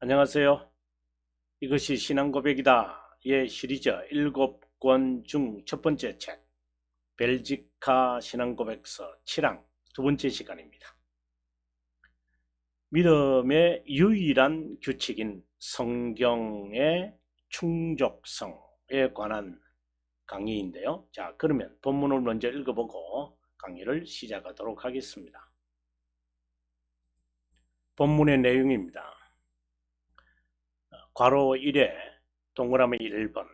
안녕하세요. 이것이 신앙고백이다. 의 시리즈 7권 중 첫 번째 책 벨지카 신앙고백서 7항 두 번째 시간입니다. 믿음의 유일한 규칙인 성경의 충족성에 관한 강의인데요. 자, 그러면 본문을 먼저 읽어보고 강의를 시작하도록 하겠습니다. 본문의 내용입니다. 괄호 1에 동그라미 1번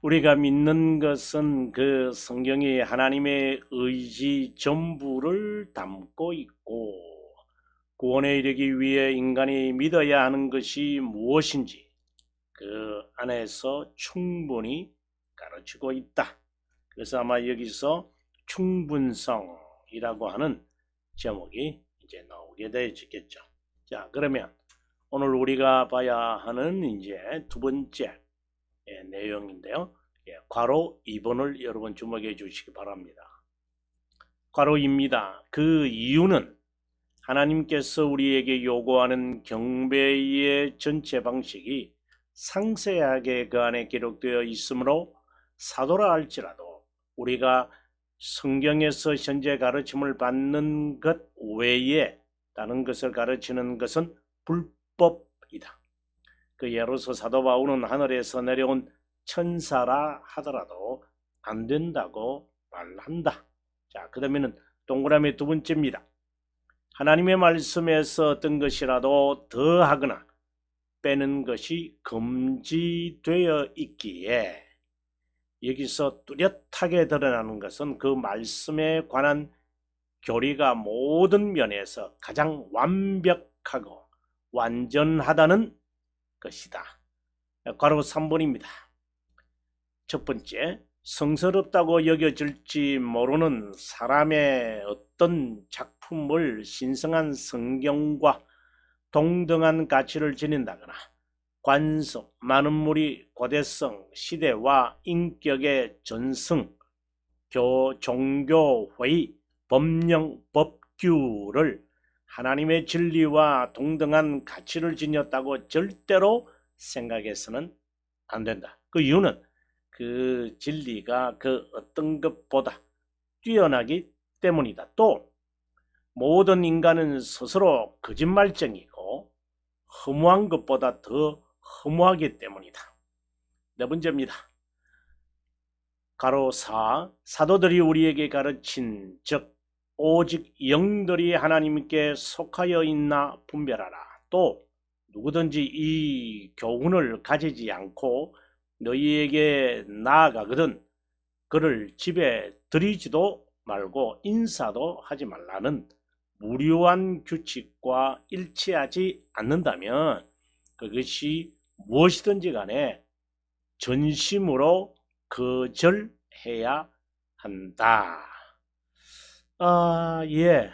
우리가 믿는 것은 그 성경이 하나님의 의지 전부를 담고 있고 구원에 이르기 위해 인간이 믿어야 하는 것이 무엇인지 그 안에서 충분히 가르치고 있다. 그래서 아마 여기서 충분성이라고 하는 제목이 이제 나오게 되겠죠. 자, 그러면 오늘 우리가 봐야 하는 이제 두 번째 내용인데요. 괄호 2번을 여러분 주목해 주시기 바랍니다. 괄호입니다. 그 이유는 하나님께서 우리에게 요구하는 경배의 전체 방식이 상세하게 그 안에 기록되어 있으므로 사도라 할지라도 우리가 성경에서 현재 가르침을 받는 것 외에 다른 것을 가르치는 것은 불법이다. 그 예로서 사도 바울은 하늘에서 내려온 천사라 하더라도 안 된다고 말한다. 자, 그러면은 동그라미 두 번째입니다. 하나님의 말씀에서 어떤 것이라도 더하거나 빼는 것이 금지되어 있기에 여기서 뚜렷하게 드러나는 것은 그 말씀에 관한 교리가 모든 면에서 가장 완벽하고 완전하다는 것이다. 괄호 3번입니다. 첫 번째, 성스럽다고 여겨질지 모르는 사람의 어떤 작품을 신성한 성경과 동등한 가치를 지닌다거나 관성, 많은 무리, 고대성, 시대와 인격의 전승, 종교, 회의, 법령, 법규를 하나님의 진리와 동등한 가치를 지녔다고 절대로 생각해서는 안 된다. 그 이유는 그 진리가 그 어떤 것보다 뛰어나기 때문이다. 또 모든 인간은 스스로 거짓말쟁이고 허무한 것보다 더 허무하기 때문이다. 네 번째입니다. 괄호 4 사도들이 우리에게 가르친 즉 오직 영들이 하나님께 속하여 있나 분별하라. 또 누구든지 이 교훈을 가지지 않고 너희에게 나아가거든 그를 집에 들이지도 말고 인사도 하지 말라는 무료한 규칙과 일치하지 않는다면 그것이 무엇이든지 간에 전심으로 거절해야 한다. 예.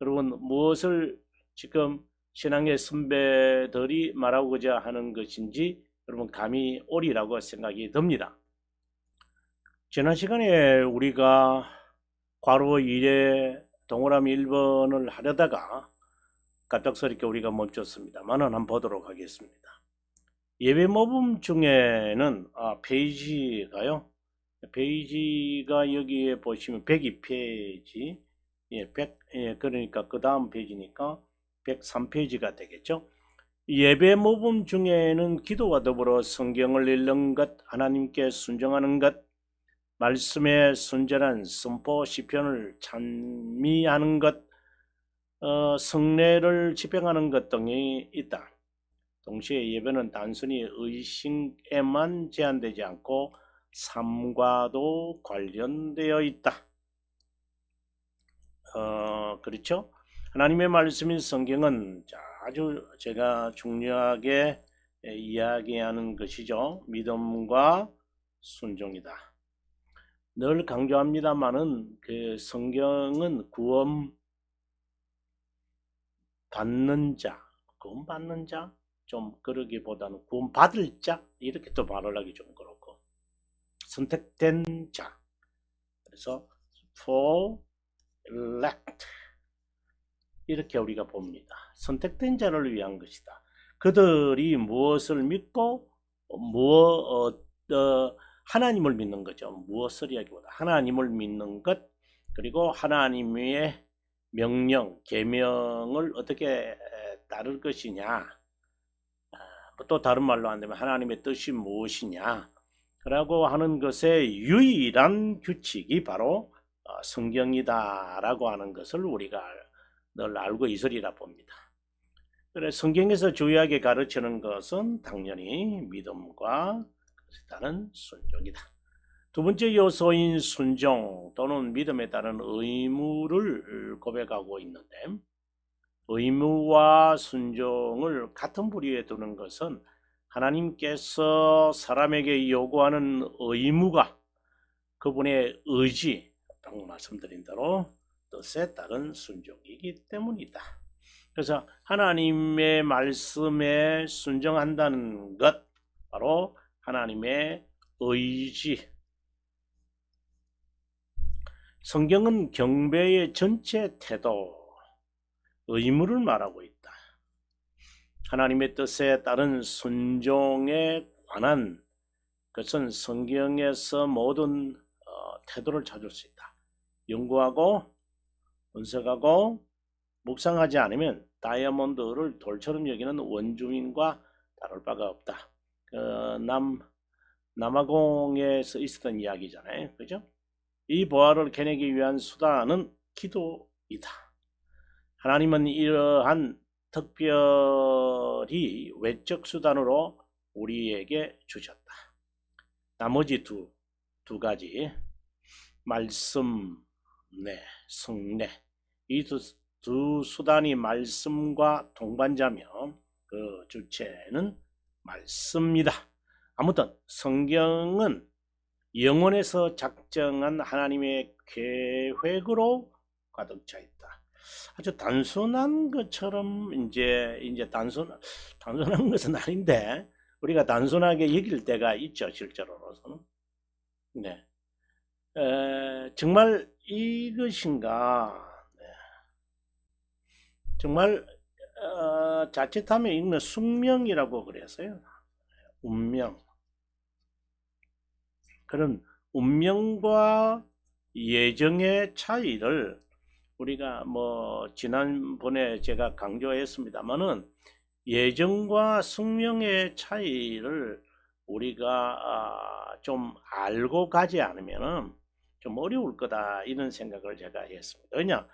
여러분, 무엇을 지금 신앙의 선배들이 말하고자 하는 것인지 여러분 감이 오리라고 생각이 듭니다. 지난 시간에 우리가 괄호 1에 동그라미 1번을 하려다가 갑작스럽게 우리가 멈췄습니다만은 한번 보도록 하겠습니다. 예배 모범 중에는 페이지가 여기에 보시면 102페이지, 100, 그러니까 그 다음 페이지니까 103페이지가 되겠죠. 예배 모범 중에는 기도와 더불어 성경을 읽는 것, 하나님께 순종하는 것, 말씀의 순전한 선포 시편을 찬미하는 것, 성례를 집행하는 것 등이 있다. 동시에 예배는 단순히 의식에만 제한되지 않고 삶과도 관련되어 있다. 그렇죠? 하나님의 말씀인 성경은 아주 제가 중요하게 이야기하는 것이죠. 믿음과 순종이다. 늘 강조합니다만은 그 성경은 구원받는 자, 좀 그러기보다는 구원받을 자 이렇게 또 말을 하기 좀 그렇고 선택된 자. 그래서 for elect 이렇게 우리가 봅니다. 선택된 자를 위한 것이다. 그들이 무엇을 믿고 하나님을 믿는 거죠. 무엇을 이야기보다 하나님을 믿는 것, 그리고 하나님의 명령, 계명을 어떻게 따를 것이냐, 또 다른 말로 한다면 하나님의 뜻이 무엇이냐 라고 하는 것의 유일한 규칙이 바로 성경이다 라고 하는 것을 우리가 늘 알고 있으리라 봅니다. 그래, 성경에서 주요하게 가르치는 것은 당연히 믿음과 그것에 따른 순종이다. 두 번째 요소인 순종 또는 믿음에 따른 의무를 고백하고 있는데, 의무와 순종을 같은 부류에 두는 것은 하나님께서 사람에게 요구하는 의무가 그분의 의지, 방금 말씀드린 대로 뜻에 따른 순종이기 때문이다. 그래서 하나님의 말씀에 순종한다는 것, 바로 하나님의 의지. 성경은 경배의 전체 태도, 의무를 말하고 있다. 하나님의 뜻에 따른 순종에 관한 것은 성경에서 모든 태도를 찾을 수 있다. 연구하고 분석하고 묵상하지 않으면 다이아몬드를 돌처럼 여기는 원주민과 다를 바가 없다. 남아공에서 있었던 이야기잖아요. 그죠? 이 보화를 캐내기 위한 수단은 기도이다. 하나님은 이러한 특별히 외적 수단으로 우리에게 주셨다. 나머지 두 가지, 말씀, 성례, 이 두 수단이 말씀과 동반자며 그 주체는 말씀이다. 아무튼 성경은 영원에서 작정한 하나님의 계획으로 가득 차 있다. 아주 단순한 것처럼 이제 단순한 것은 아닌데 우리가 단순하게 여길 때가 있죠, 실제로서는. 네, 정말 이것인가? 네. 정말 자칫하면 읽는 숙명이라고 그랬어요. 운명. 그런 운명과 예정의 차이를 우리가 지난번에 제가 강조했습니다만은 예정과 숙명의 차이를 우리가 좀 알고 가지 않으면은 좀 어려울 거다 이런 생각을 제가 했습니다. 왜냐?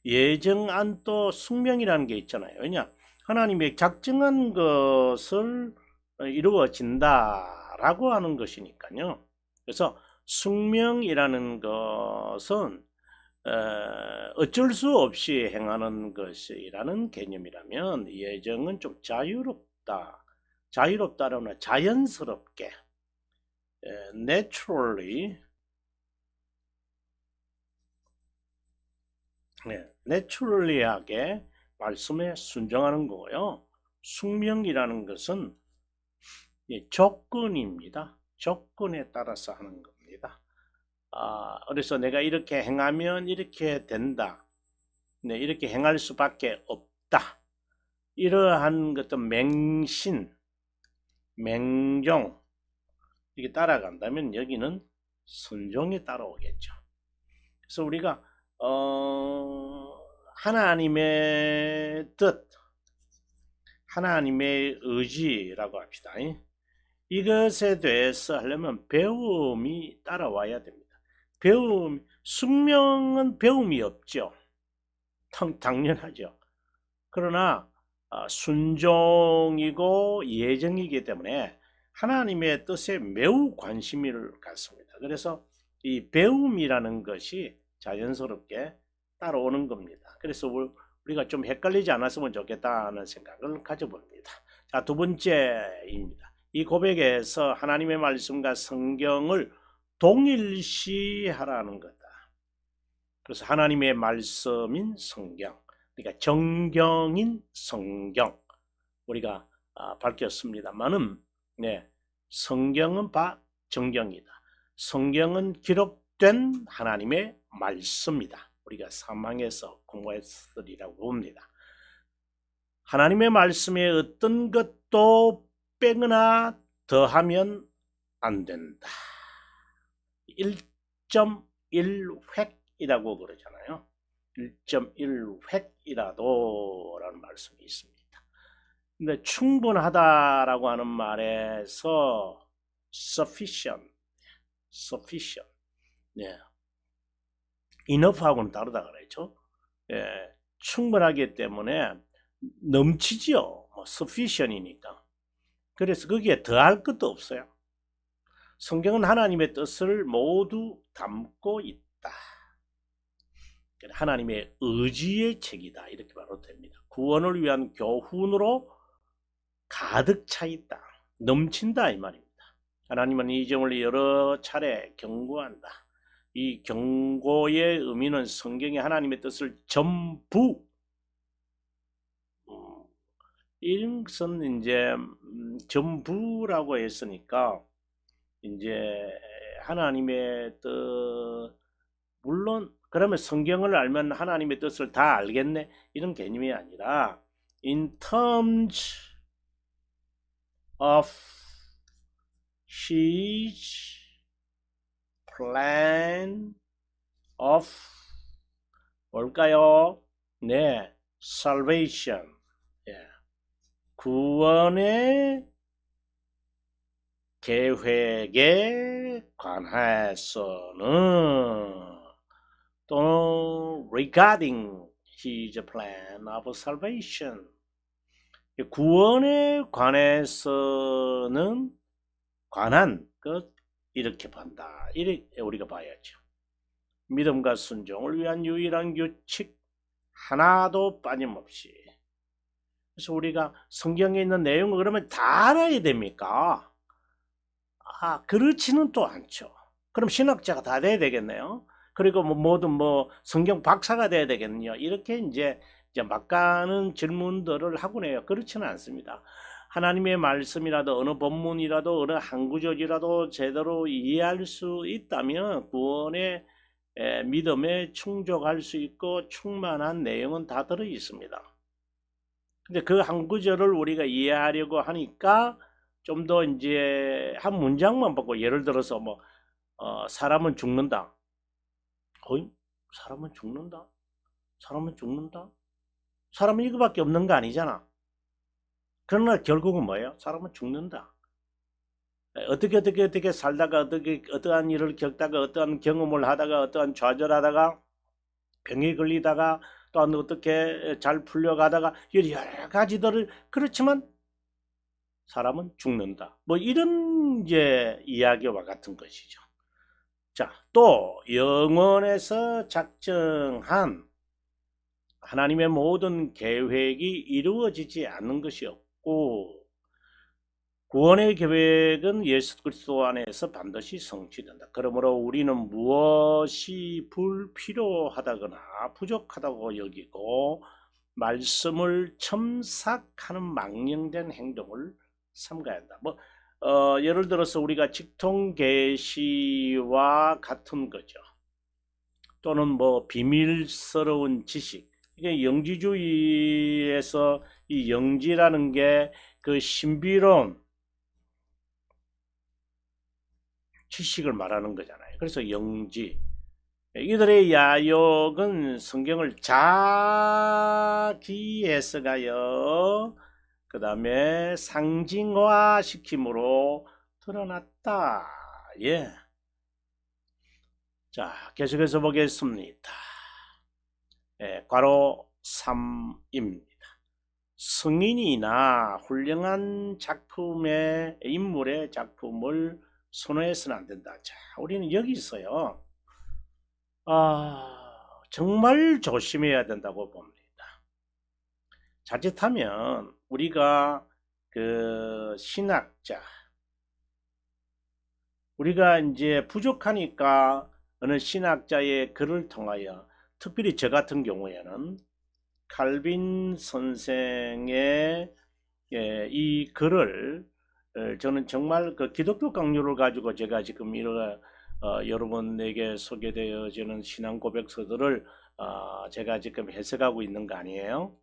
예정안 또 숙명이라는 게 있잖아요. 왜냐? 하나님의 작정한 것을 이루어진다라고 하는 것이니까요. 그래서 숙명이라는 것은 어쩔 수 없이 행하는 것이라는 개념이라면 예정은 좀 자유롭다라는 자연스럽게 내추럴리하게 말씀에 순종하는 거고요. 숙명이라는 것은 조건입니다. 조건에 따라서 하는 겁니다. 그래서 내가 이렇게 행하면 이렇게 된다. 이렇게 행할 수밖에 없다. 이러한 것도 맹신, 맹종 이렇게 따라간다면 여기는 순종이 따라오겠죠. 그래서 우리가 하나님의 뜻, 하나님의 의지라고 합시다. 이것에 대해서 하려면 배움이 따라와야 됩니다. 숙명은 배움이 없죠. 당연하죠. 그러나 순종이고 예정이기 때문에 하나님의 뜻에 매우 관심을 갖습니다. 그래서 이 배움이라는 것이 자연스럽게 따라오는 겁니다. 그래서 우리가 좀 헷갈리지 않았으면 좋겠다는 생각을 가져봅니다. 자, 두 번째입니다. 이 고백에서 하나님의 말씀과 성경을 동일시하라는 거다. 그래서 하나님의 말씀인 성경, 그러니까 정경인 성경 우리가 밝혔습니다만은 성경은 정경이다. 성경은 기록된 하나님의 말씀이다. 우리가 사망에서 공부했으리라고 봅니다. 하나님의 말씀에 어떤 것도 빼거나 더하면 안 된다. 1.1획이라고 그러잖아요. 1.1획이라도 라는 말씀이 있습니다. 근데 충분하다라고 하는 말에서 sufficient, 네. enough하고는 다르다 그랬죠. 예, 충분하기 때문에 넘치지요. 뭐 sufficient이니까. 그래서 거기에 더할 것도 없어요. 성경은 하나님의 뜻을 모두 담고 있다. 하나님의 의지의 책이다. 이렇게 말해도 됩니다. 구원을 위한 교훈으로 가득 차 있다. 넘친다 이 말입니다. 하나님은 이 점을 여러 차례 경고한다. 이 경고의 의미는 성경의 하나님의 뜻을 전부 이런 것은 이제 전부라고 했으니까 이제 하나님의 뜻 물론 그러면 성경을 알면 하나님의 뜻을 다 알겠네 이런 개념이 아니라 in terms of His plan of 뭘까요? 네, salvation. 예. 구원의 계획에 관해서는 또는 regarding His plan of salvation. 구원에 관해서는 관한 것 이렇게 본다. 이렇게 우리가 봐야죠. 믿음과 순종을 위한 유일한 규칙 하나도 빠짐없이. 그래서 우리가 성경에 있는 내용을 그러면 다 알아야 됩니까? 그렇지는 또 않죠. 그럼 신학자가 다 돼야 되겠네요. 그리고 뭐든 성경 박사가 돼야 되겠네요. 이렇게 이제 막 가는 질문들을 하곤 해요. 그렇지는 않습니다. 하나님의 말씀이라도 어느 본문이라도 어느 한 구절이라도 제대로 이해할 수 있다면 구원의 믿음에 충족할 수 있고 충만한 내용은 다 들어 있습니다. 근데 그 한 구절을 우리가 이해하려고 하니까 좀 더 이제 한 문장만 보고 예를 들어서 사람은 죽는다. 사람은 죽는다? 사람은 죽는다? 사람은 이거밖에 없는 거 아니잖아. 그러나 결국은 뭐예요? 사람은 죽는다. 어떻게 살다가 어떠한 일을 겪다가 어떠한 경험을 하다가 어떠한 좌절하다가 병에 걸리다가 또 어떻게 잘 풀려가다가 여러 가지들을 그렇지만 사람은 죽는다. 이런 이제 이야기와 같은 것이죠. 자, 또 영원에서 작정한 하나님의 모든 계획이 이루어지지 않는 것이 없고 구원의 계획은 예수 그리스도 안에서 반드시 성취된다. 그러므로 우리는 무엇이 불필요하다거나 부족하다고 여기고 말씀을 첨삭하는 망령된 행동을 삼가야 한다. 예를 들어서 우리가 직통 계시와 같은 거죠. 또는 비밀스러운 지식. 이게 영지주의에서 이 영지라는 게 그 신비로운 지식을 말하는 거잖아요. 그래서 영지. 이들의 야욕은 성경을 자기 해석하여 그 다음에 상징화 시킴으로 드러났다. 예. 자, 계속해서 보겠습니다. 괄호 3입니다. 성인이나 훌륭한 작품의 인물의 작품을 선호해서는 안 된다. 자, 우리는 여기 있어요. 정말 조심해야 된다고 봅니다. 자칫하면 우리가 신학자, 우리가 이제 부족하니까 어느 신학자의 글을 통하여 특별히 저 같은 경우에는 칼빈 선생의 이 글을 저는 정말 그 기독교 강요를 가지고 제가 지금 이런 여러분에게 소개되어지는 신앙 고백서들을 제가 지금 해석하고 있는 거 아니에요?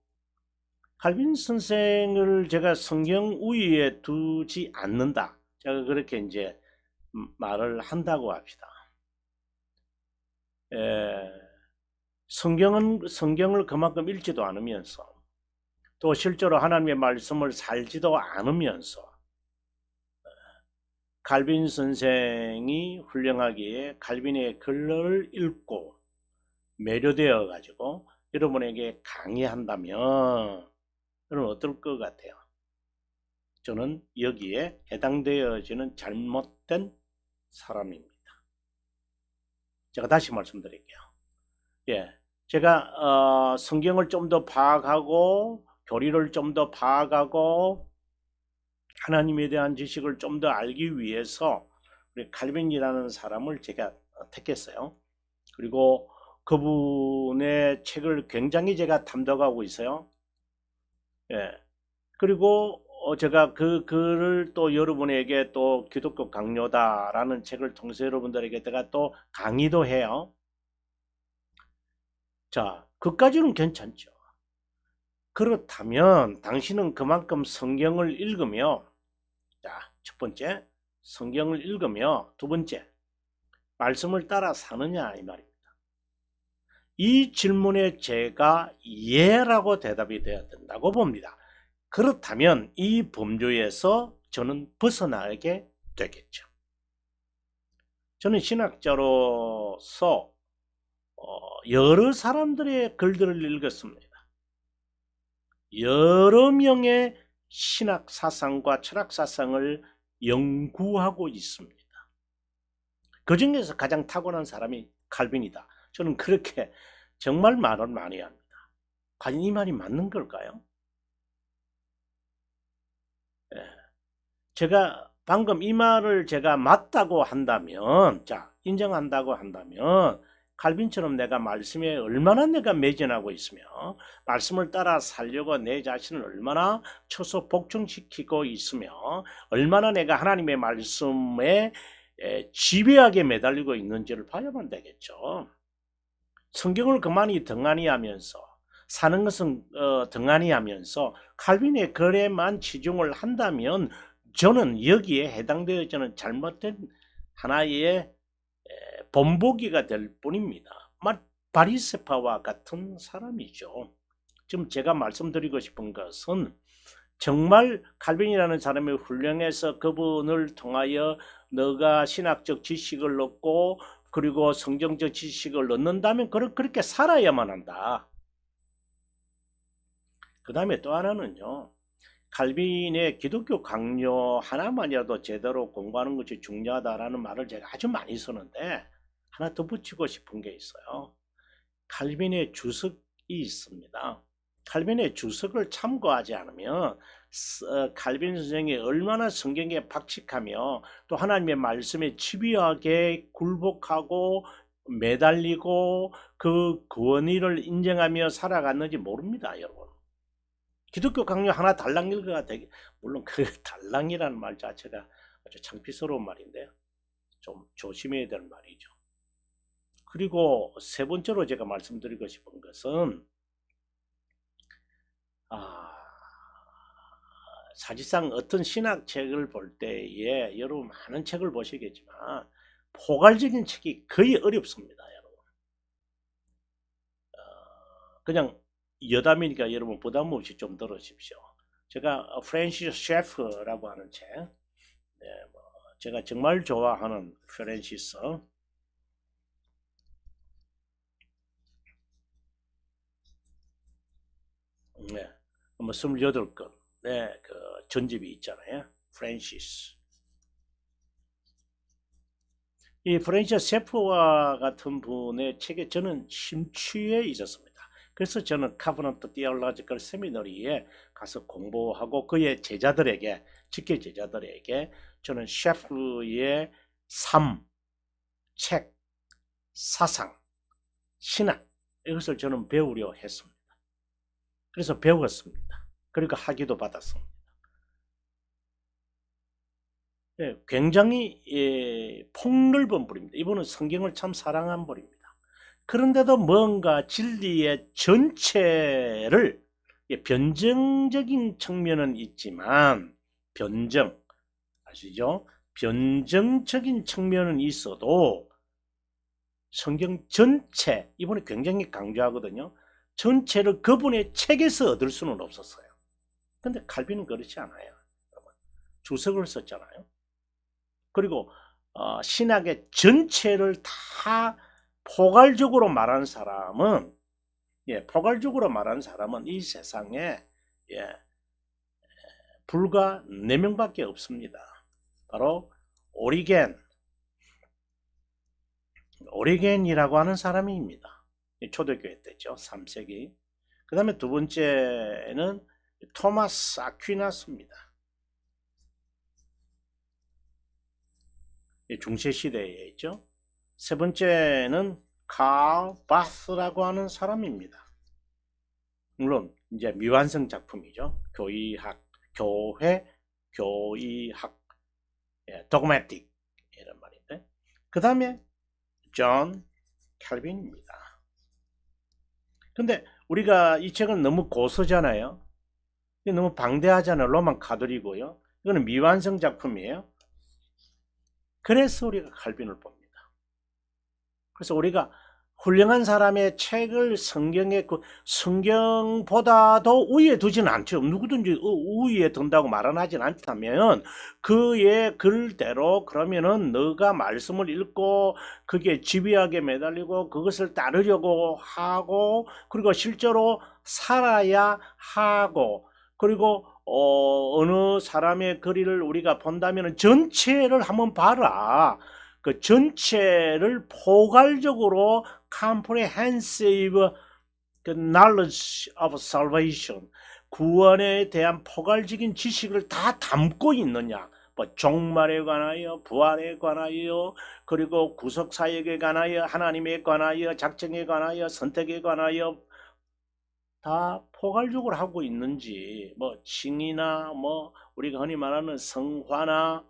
칼빈 선생을 제가 성경 우위에 두지 않는다. 제가 그렇게 이제 말을 한다고 합시다. 성경을 그만큼 읽지도 않으면서 또 실제로 하나님의 말씀을 살지도 않으면서 칼빈 선생이 훌륭하기에 칼빈의 글을 읽고 매료되어 가지고 여러분에게 강의한다면 여러분 어떨 것 같아요? 저는 여기에 해당되어지는 잘못된 사람입니다. 제가 다시 말씀드릴게요. 제가 성경을 좀 더 파악하고 교리를 좀 더 파악하고 하나님에 대한 지식을 좀 더 알기 위해서 우리 칼빈이라는 사람을 제가 택했어요. 그리고 그분의 책을 굉장히 제가 탐독하고 있어요. 그리고 제가 그 글을 또 여러분에게 또 기독교 강요다라는 책을 통해서 여러분들에게 제가 또 강의도 해요. 자, 그까지는 괜찮죠. 그렇다면 당신은 그만큼 성경을 읽으며, 자, 첫 번째, 성경을 읽으며, 두 번째, 말씀을 따라 사느냐 이 말입니다. 이 질문에 제가 예라고 대답이 되어야 된다고 봅니다. 그렇다면 이 범주에서 저는 벗어나게 되겠죠. 저는 신학자로서 여러 사람들의 글들을 읽었습니다. 여러 명의 신학 사상과 철학 사상을 연구하고 있습니다. 그 중에서 가장 탁월한 사람이 칼빈이다. 저는 그렇게 정말 말을 많이 합니다. 과연 이 말이 맞는 걸까요? 제가 방금 이 말을 제가 맞다고 한다면, 자, 인정한다고 한다면 칼빈처럼 내가 말씀에 얼마나 내가 매진하고 있으며 말씀을 따라 살려고 내 자신을 얼마나 쳐서 복종시키고 있으며 얼마나 내가 하나님의 말씀에 지배하게 매달리고 있는지를 봐야만 되겠죠. 성경을 그만이 등한히 하면서 사는 것은 등한히 하면서 칼빈의 글에만 치중을 한다면 저는 여기에 해당되어지는 잘못된 하나의 본보기가 될 뿐입니다. 바리새파와 같은 사람이죠. 지금 제가 말씀드리고 싶은 것은 정말 칼빈이라는 사람이 훌륭해서 그분을 통하여 너가 신학적 지식을 얻고 그리고 성경적 지식을 얻는다면 그렇게 살아야만 한다. 그 다음에 또 하나는요. 칼빈의 기독교 강요 하나만이라도 제대로 공부하는 것이 중요하다라는 말을 제가 아주 많이 쓰는데 하나 더 붙이고 싶은 게 있어요. 칼빈의 주석이 있습니다. 칼빈의 주석을 참고하지 않으면 칼빈 선생이 얼마나 성경에 박식하며 또 하나님의 말씀에 집요하게 굴복하고 매달리고 그 권위를 인정하며 살아갔는지 모릅니다, 여러분. 기독교 강요 하나 달랑 읽어야 되게, 물론 그 달랑이라는 말 자체가 아주 창피스러운 말인데요. 좀 조심해야 될 말이죠. 그리고 세 번째로 제가 말씀드리고 싶은 것은 사실상 어떤 신학책을 볼 때에 여러분 많은 책을 보시겠지만 포괄적인 책이 거의 어렵습니다, 여러분. 그냥 여담이니까 여러분 부담 없이 좀 들으십시오. 제가 프랜시스 셰프라고 하는 책, 제가 정말 좋아하는 프랜시스, 네, 28권, 그 전집이 있잖아요. 프랜시스. 이 프랜시스 셰프와 같은 분의 책에 저는 심취해 있었습니다. 그래서 저는 카버넌트 디얼로지컬 세미너리에 가서 공부하고 그의 제자들에게, 직계 제자들에게 저는 셰프의 삶, 책, 사상, 신학 이것을 저는 배우려 했습니다. 그래서 배웠습니다. 그리고 학위도 받았습니다. 굉장히 폭넓은 분입니다. 이분은 성경을 참 사랑한 분입니다. 그런데도 뭔가 진리의 전체를 변정적인 측면은 있지만 변정 아시죠? 변정적인 측면은 있어도 성경 전체 이번에 굉장히 강조하거든요. 전체를 그분의 책에서 얻을 수는 없었어요. 근데 칼빈은 그렇지 않아요. 주석을 썼잖아요. 그리고 신학의 전체를 다 포괄적으로 말하는 사람은 포괄적으로 말하는 사람은 이 세상에 불과 4명밖에 없습니다. 바로 오리겐이라고 하는 사람입니다. 초대교회 때죠. 3세기. 그 다음에 두 번째는 토마스 아퀴나스입니다. 중세시대에 있죠. 세 번째는 칼 바스라고 하는 사람입니다. 물론 이제 미완성 작품이죠. 교회, 교의학, 도그매틱 이런 말인데. 그 다음에 존 칼빈입니다. 근데 우리가 이 책은 너무 고서잖아요. 너무 방대하잖아요. 로만 카톨릭이고요. 이거는 미완성 작품이에요. 그래서 우리가 칼빈을 봅니다. 그래서 우리가 훌륭한 사람의 책을 성경보다도 우위에 두지는 않죠. 누구든지 우위에 둔다고 말은 않다면 그의 글대로 그러면은 너가 말씀을 읽고 그게 집요하게 매달리고 그것을 따르려고 하고 그리고 실제로 살아야 하고 그리고 어느 사람의 글을 우리가 본다면 전체를 한번 봐라. 그 전체를 포괄적으로 comprehensive knowledge of salvation 구원에 대한 포괄적인 지식을 다 담고 있느냐 뭐 종말에 관하여 부활에 관하여 그리고 구속사역에 관하여 하나님에 관하여 작정에 관하여 선택에 관하여 다 포괄적으로 하고 있는지 뭐 칭이나 뭐 우리가 흔히 말하는 성화나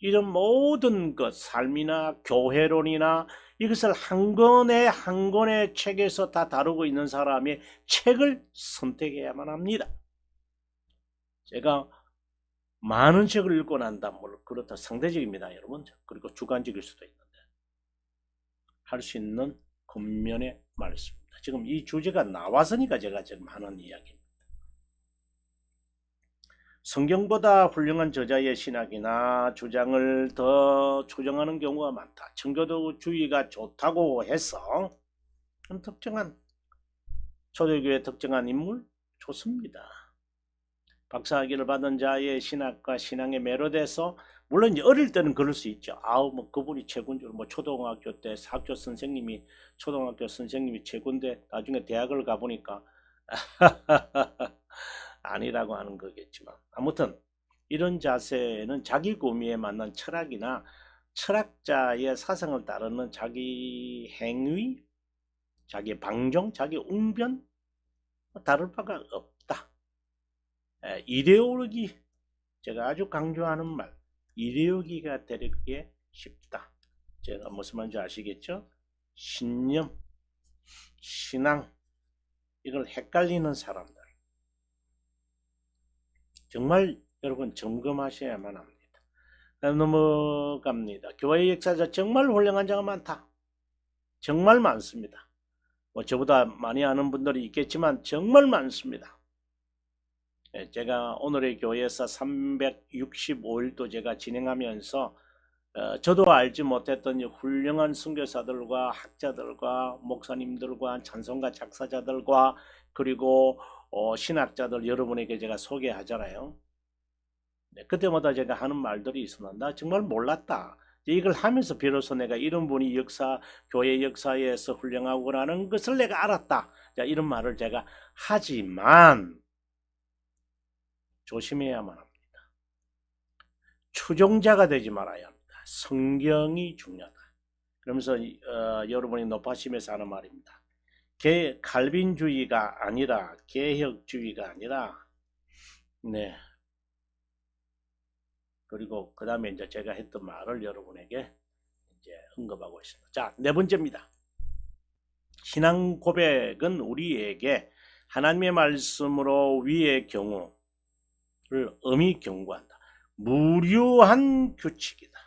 이런 모든 것 삶이나 교회론이나 이것을 한 권의 책에서 다 다루고 있는 사람의 책을 선택해야만 합니다. 제가 많은 책을 읽고 난다 그렇다 상대적입니다 여러분. 그리고 주관적일 수도 있는데 할 수 있는 근면의 말씀입니다. 지금 이 주제가 나와서니까 제가 지금 하는 이야기입니다. 성경보다 훌륭한 저자의 신학이나 주장을 더 추정하는 경우가 많다. 청교도주의가 좋다고 해서 특정한 초대교회 특정한 인물 좋습니다. 박사학위를 받은 자의 신학과 신앙에 매료돼서 물론 이제 어릴 때는 그럴 수 있죠. 뭐 그분이 최고인 줄 뭐 초등학교 때 초등학교 선생님이 최고인데 나중에 대학을 가보니까 아니라고 하는 거겠지만 아무튼 이런 자세는 자기 구미에 맞는 철학이나 철학자의 사상을 따르는 자기 행위, 자기 방종, 자기 웅변 다를 바가 없다. 이데올로기 제가 아주 강조하는 말 이데올로기가 되기 쉽다. 제가 무슨 말인지 아시겠죠? 신념, 신앙 이걸 헷갈리는 사람들 정말 여러분 점검하셔야만 합니다. 넘어갑니다. 교회 역사에서 정말 훌륭한 자가 많다. 정말 많습니다. 뭐 저보다 많이 아는 분들이 있겠지만 정말 많습니다. 제가 오늘의 교회에서 365일도 제가 진행하면서 저도 알지 못했던 훌륭한 선교사들과 학자들과 목사님들과 찬송가 작사자들과 그리고 신학자들 여러분에게 제가 소개하잖아요. 그때마다 제가 하는 말들이 있었나 나 정말 몰랐다. 이걸 하면서 비로소 내가 이런 분이 교회 역사에서 훌륭하구나는 것을 내가 알았다. 자, 이런 말을 제가 하지만 조심해야만 합니다. 추종자가 되지 말아야 합니다. 성경이 중요하다. 그러면서 여러분이 높아심에서 하는 말입니다. 칼빈주의가 아니라 개혁주의가 아니라 그리고 그 다음에 이제 제가 했던 말을 여러분에게 이제 언급하고 있습니다. 자, 네 번째입니다. 신앙 고백은 우리에게 하나님의 말씀으로 위의 경우를 엄히 경고한다. 무료한 규칙이다.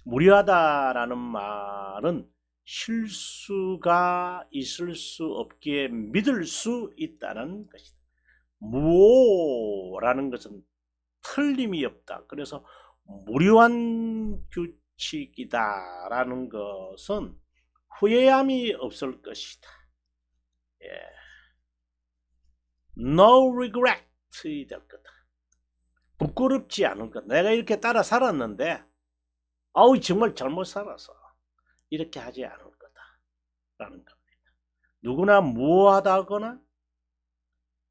무료하다라는 말은 실수가 있을 수 없기에 믿을 수 있다는 것이다. 무오라는 것은 틀림이 없다. 그래서 무료한 규칙이다라는 것은 후회함이 없을 것이다. 예. No regret이 될 거다. 부끄럽지 않을 거다. 내가 이렇게 따라 살았는데 아우 정말 잘못 살아서 이렇게 하지 않을 거다라는 겁니다. 누구나 무오하다거나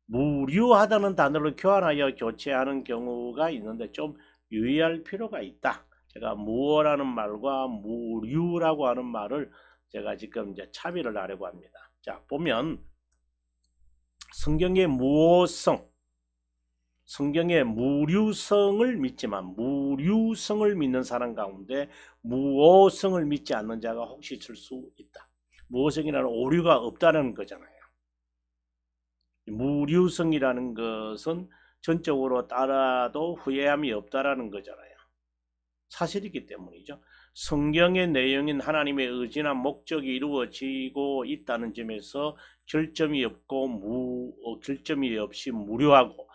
무료하다는 단어를 교환하여 교체하는 경우가 있는데 좀 유의할 필요가 있다. 제가 무어라는 말과 무류라고 하는 말을 제가 지금 이제 차별을 하려고 합니다. 자, 보면 성경의 무어성, 성경의 무류성을 믿지만 무류성을 믿는 사람 가운데 무어성을 믿지 않는 자가 혹시 있을 수 있다. 무어성이라는 오류가 없다는 거잖아요. 무류성이라는 것은 전적으로 따라도 후회함이 없다라는 거잖아요. 사실이기 때문이죠. 성경의 내용인 하나님의 의지나 목적이 이루어지고 있다는 점에서 결점이 없고 결점이 없이 무료하고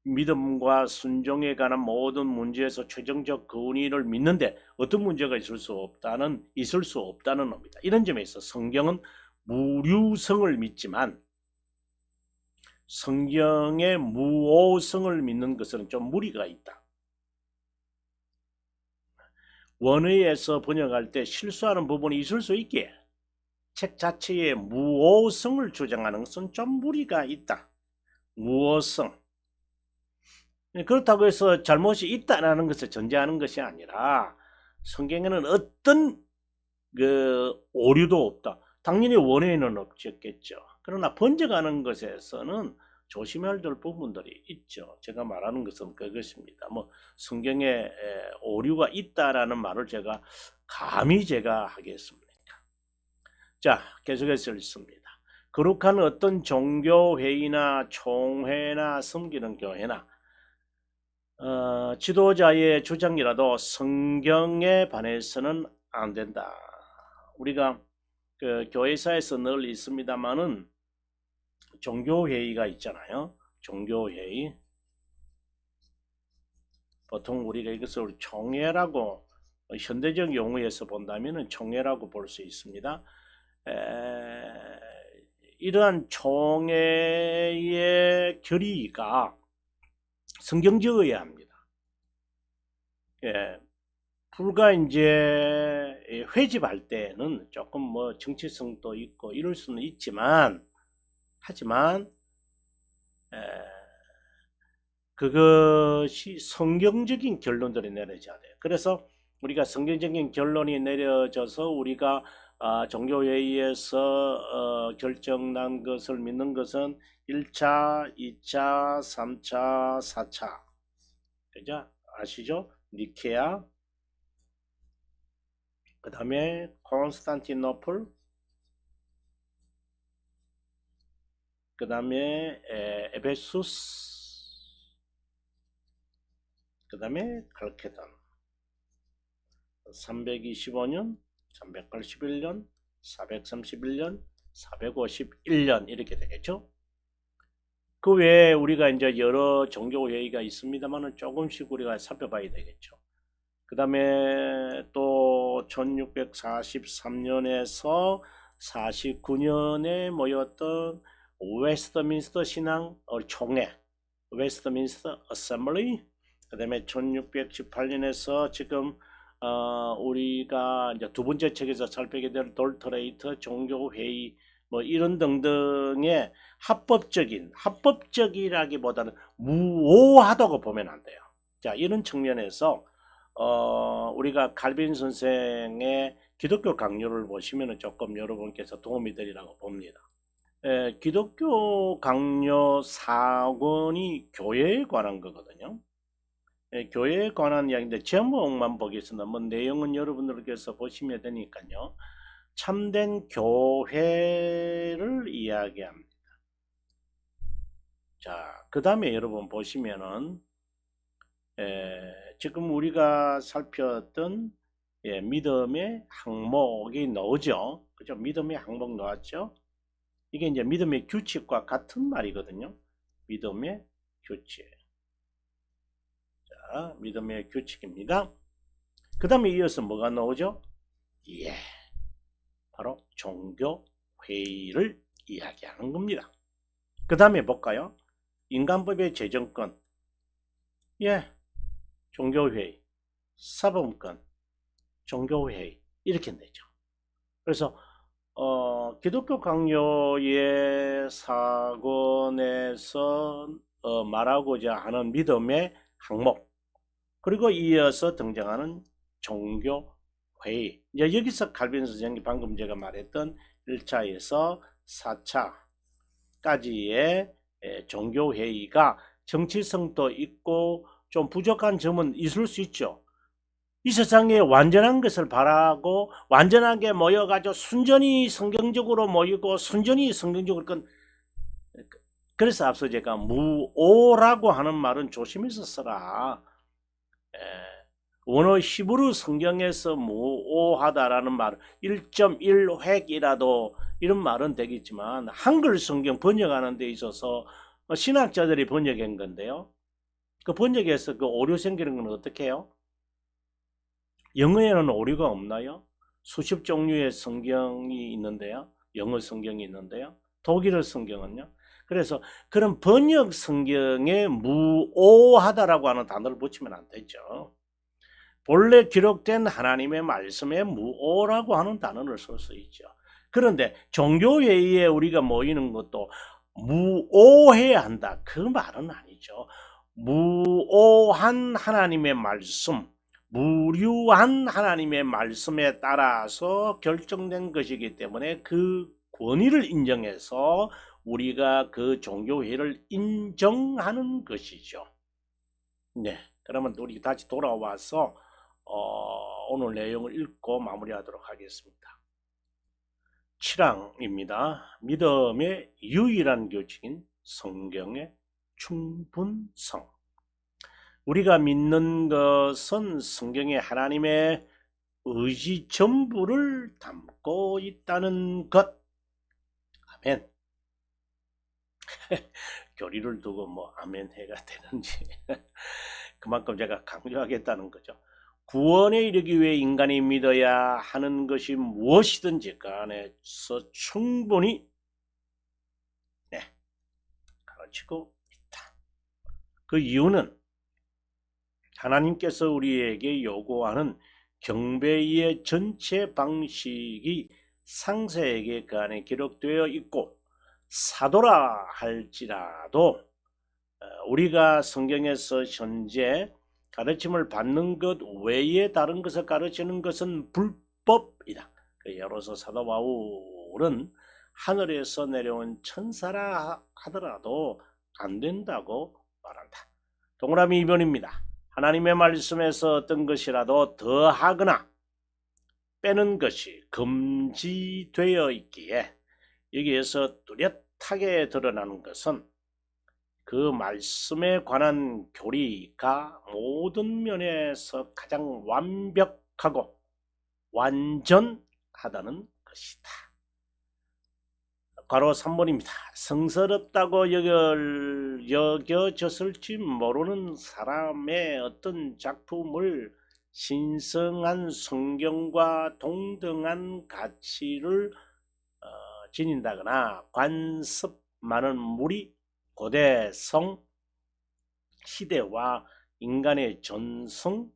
믿음과 순종에 관한 모든 문제에서 최종적 근위를 믿는데 어떤 문제가 있을 수 없다는 겁니다. 이런 점에서 성경은 무류성을 믿지만 성경의 무오성을 믿는 것은 좀 무리가 있다. 원어에서 번역할 때 실수하는 부분이 있을 수 있기에 책 자체에 무오성을 주장하는 것은 좀 무리가 있다. 무오성. 그렇다고 해서 잘못이 있다는 것을 전제하는 것이 아니라 성경에는 어떤 오류도 없다. 당연히 원어에는 없겠죠. 그러나 번역하는 것에서는 조심해야 될 부분들이 있죠. 제가 말하는 것은 그것입니다. 뭐 성경에 오류가 있다라는 말을 제가 감히 하겠습니다. 자, 계속해서 읽습니다. 거룩한 어떤 종교회의나 총회나 섬기는 교회나 지도자의 주장이라도 성경에 반해서는 안 된다. 우리가 교회사에서 늘 있습니다만은 종교회의가 있잖아요. 종교회의. 보통 우리가 이것을 총회라고 현대적 용어에서 본다면 총회라고 볼 수 있습니다. 이러한 총회의 결의가 성경적이어야 합니다. 불과 이제 회집할 때는 조금 뭐 정치성도 있고 이럴 수는 있지만 하지만 그것이 성경적인 결론들이 내려져야 돼요. 그래서 우리가 성경적인 결론이 내려져서 우리가 종교회의에서 결정난 것을 믿는 것은 1차, 2차, 3차, 4차. 그죠? 아시죠? 니케아, 그 다음에 콘스탄티노플, 그 다음에 에베수스, 그 다음에 칼케돈. 325년, 381년, 431년, 451년 이렇게 되겠죠. 그 외에 우리가 이제 여러 종교회의가 있습니다만 조금씩 우리가 살펴봐야 되겠죠. 그 다음에 또 1643년에서 49년에 모였던 웨스트민스터 신앙 총회, 웨스트민스터 어셈블리. 그 다음에 1618년에서 지금 우리가 이제 두 번째 책에서 살피게 될 돌터레이트 종교회의 뭐 이런 등등의 합법적이라기보다는 무오하다고 보면 안 돼요. 자, 이런 측면에서 우리가 칼빈 선생의 기독교 강요를 보시면 조금 여러분께서 도움이 되리라고 봅니다. 기독교 강요 4권이 교회에 관한 거거든요. 교회에 관한 이야기인데 제목만 보겠습니다. 뭐 내용은 여러분들께서 보시면 되니까요. 참된 교회를 이야기합니다. 자, 그 다음에 여러분 보시면은 지금 우리가 살폈던 믿음의 항목이 나오죠. 그죠? 믿음의 항목 나왔죠. 이게 이제 믿음의 규칙과 같은 말이거든요. 믿음의 규칙. 자, 믿음의 규칙입니다. 그 다음에 이어서 뭐가 나오죠? 예, 바로 종교회의를 이야기하는 겁니다. 그 다음에 볼까요? 인간법의 재정권, 종교회의, 사법권, 종교회의 이렇게 되죠. 그래서 기독교 강요의 사건에서 말하고자 하는 믿음의 항목, 그리고 이어서 등장하는 종교회의. 이제 여기서 칼빈 선생이 방금 제가 말했던 1차에서 4차까지의 종교회의가 정치성도 있고 좀 부족한 점은 있을 수 있죠. 이 세상에 완전한 것을 바라고 완전하게 모여가지고 순전히 성경적으로 모이고 순전히 성경적으로 그래서 앞서 제가 무오라고 하는 말은 조심해서 써라. 원어 히브리 성경에서 무오하다라는 말 1.1획이라도 이런 말은 되겠지만 한글 성경 번역하는 데 있어서 신학자들이 번역한 건데요. 그 번역에서 그 오류 생기는 건 어떻게 해요? 영어에는 오류가 없나요? 수십 종류의 성경이 있는데요. 영어 성경이 있는데요. 독일어 성경은요. 그래서 그런 번역 성경에 무오하다라고 하는 단어를 붙이면 안 되죠. 본래 기록된 하나님의 말씀에 무오라고 하는 단어를 쓸 수 있죠. 그런데 종교회의에 우리가 모이는 것도 무오해야 한다. 그 말은 아니죠. 무오한 하나님의 말씀, 무료한 하나님의 말씀에 따라서 결정된 것이기 때문에 그 권위를 인정해서 우리가 그 종교회를 인정하는 것이죠. 네, 그러면 우리 다시 돌아와서 오늘 내용을 읽고 마무리하도록 하겠습니다. 7항입니다. 믿음의 유일한 규칙인 성경의 충분성. 우리가 믿는 것은 성경에 하나님의 의지 전부를 담고 있다는 것. 아멘. 교리를 두고 뭐 아멘 해가 되는지 그만큼 제가 강조하겠다는 거죠. 구원에 이르기 위해 인간이 믿어야 하는 것이 무엇이든지 간에서 충분히 가르치고 있다. 그 이유는 하나님께서 우리에게 요구하는 경배의 전체 방식이 상세하게 그 안에 기록되어 있고 사도라 할지라도 우리가 성경에서 현재 가르침을 받는 것 외에 다른 것을 가르치는 것은 불법이다. 예로서 사도 바울은 하늘에서 내려온 천사라 하더라도 안 된다고 말한다. 동그라미 2번입니다. 하나님의 말씀에서 어떤 것이라도 더하거나 빼는 것이 금지되어 있기에 여기에서 뚜렷하게 드러나는 것은 그 말씀에 관한 교리가 모든 면에서 가장 완벽하고 완전하다는 것이다. 괄호 3번입니다. 성스럽다고 여겨졌을지 모르는 사람의 어떤 작품을 신성한 성경과 동등한 가치를 지닌다거나 관습 많은 무리, 고대성, 시대와 인간의 전성,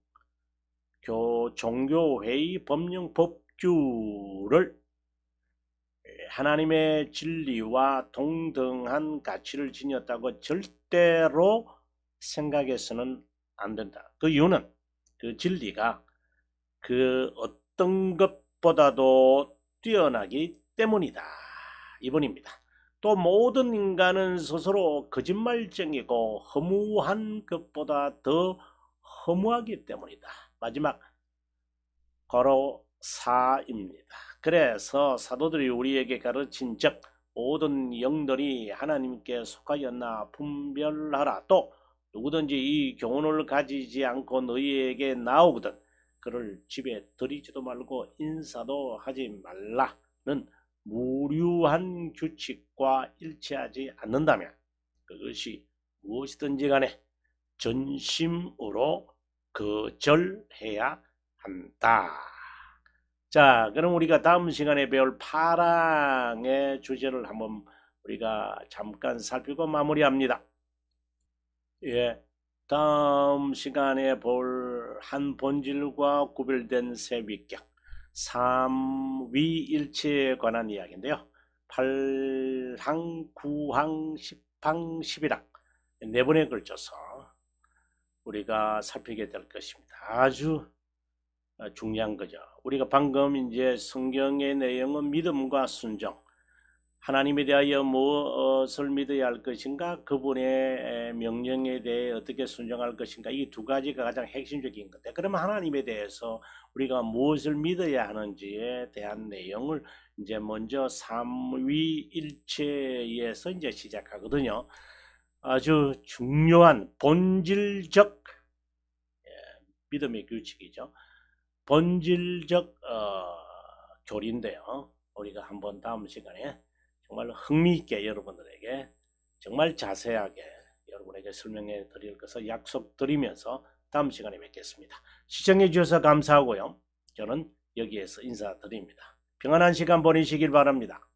종교회의, 법령, 법규를 하나님의 진리와 동등한 가치를 지녔다고 절대로 생각해서는 안 된다. 그 이유는 그 진리가 그 어떤 것보다도 뛰어나기 때문이다. 2번입니다. 또 모든 인간은 스스로 거짓말쟁이고 허무한 것보다 더 허무하기 때문이다. 마지막 괄호 4입니다. 그래서 사도들이 우리에게 가르친 즉 모든 영들이 하나님께 속하였나 분별하라. 또 누구든지 이 교훈을 가지지 않고 너희에게 나오거든 그를 집에 들이지도 말고 인사도 하지 말라는 무료한 규칙과 일치하지 않는다면 그것이 무엇이든지 간에 전심으로 거절해야 한다. 자, 그럼 우리가 다음 시간에 배울 파랑의 주제를 한번 우리가 잠깐 살피고 마무리합니다. 예, 다음 시간에 볼 한 본질과 구별된 세 위격, 삼위일체에 관한 이야기인데요. 8항, 9항, 10항, 11항 네 번에 걸쳐서 우리가 살피게 될 것입니다. 아주 중요한 거죠. 우리가 방금 이제 성경의 내용은 믿음과 순종, 하나님에 대하여 무엇을 믿어야 할 것인가, 그분의 명령에 대해 어떻게 순종할 것인가, 이 두 가지가 가장 핵심적인 건데, 그러면 하나님에 대해서 우리가 무엇을 믿어야 하는지에 대한 내용을 이제 먼저 삼위일체에서 이제 시작하거든요. 아주 중요한 본질적 믿음의 규칙이죠. 본질적 교리인데요. 우리가 한번 다음 시간에 정말 흥미있게 여러분들에게 정말 자세하게 여러분에게 설명해 드릴 것을 약속드리면서 다음 시간에 뵙겠습니다. 시청해 주셔서 감사하고요. 저는 여기에서 인사드립니다. 평안한 시간 보내시길 바랍니다.